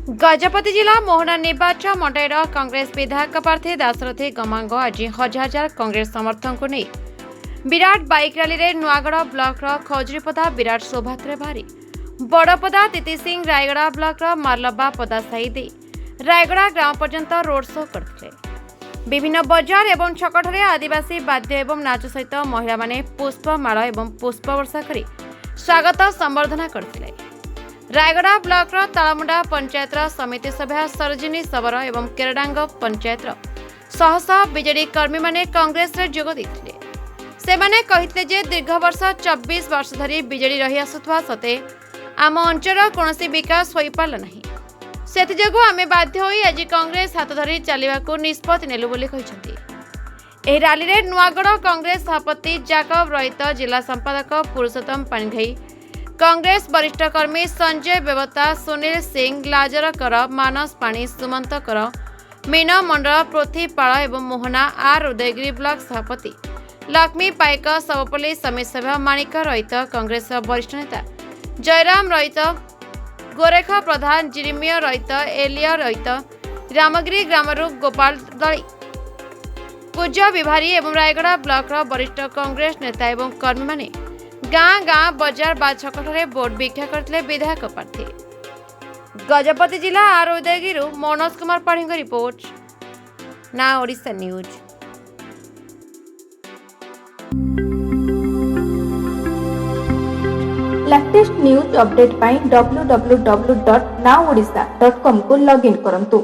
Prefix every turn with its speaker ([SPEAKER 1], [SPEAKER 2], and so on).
[SPEAKER 1] गजपति जिला मोहना निर्वाचन मंडल कांग्रेस विधायक प्रार्थी दाशरथी गमांग आज हजार हजार कांग्रेस समर्थक को नहीं विराट बाइक रैली रे नुआगड़ ब्लॉक खजुरीपदा विराट शोभायात्रा बाहरी बड़पदा तिति सिंह रायगड़ा ब्लॉक मारलबा पदा साई दे रायगड़ा ग्राम पर्यंत रोड शो करथिले। विभिन्न बजार एवं छकठरे आदिवासी वाद्य एवं नाच सहित महिला माने पुष्पमाला एवं पुष्प वर्षा करी स्वागत संबर्धना करथिले। रायगड़ा ब्लॉक तालमुंडा पंचायत समिति सभा सरोजिनी सबर एवं केरडांग पंचायत शह शह बीजेडी कर्मी माने कांग्रेस रे जोग दैथिले। सेमाने कहितले जे दीर्घ वर्ष 24 वर्ष धरी बीजेडी रही आसुथवा सते आम अंचल कोनोसी विकास होई पारला नाही। सेथिजोगु आमे बाध्य होई आज कांग्रेस हाथ धरी चलिबाकू निष्पत्ति नेलु बोली कहिसंती। एही रैली रे नुआगड़ कांग्रेस सभापति जाकब रहित जिला संपादक पुरुषोत्तम पाणिग्राही कांग्रेस वरिष्ठ कर्मी संजय बेवता सुनील सिंह लाजर कर मानस पाणी सुमंत कर मीन मंडल पृथ्वी पाल एवं मोहना आर उदयगिरी ब्लॉक सभापति लक्ष्मी पाइक सबपल्ली समिति सभा माणिक रहित कांग्रेस वरिष्ठ नेता जयराम रहित गोरेख प्रधान जिरिमिय रहित एलिया रहित रामगिरी ग्रामरू गोपाल दली पूज्य विभारी एवं रायगड़ा ब्लॉक वरिष्ठ कांग्रेस नेता एवं कर्मी माने गाँ गाँ बजार बा छकठरे बोर्ड भिक्षा करथिले विधायक प्रार्थी। गजपति जिला आर उदयगिरी मनोज कुमार पाढ़ी रिपोर्ट ना Odisha news.
[SPEAKER 2] Latest news update पाई www.naodisha.com को लॉगिन करंतु।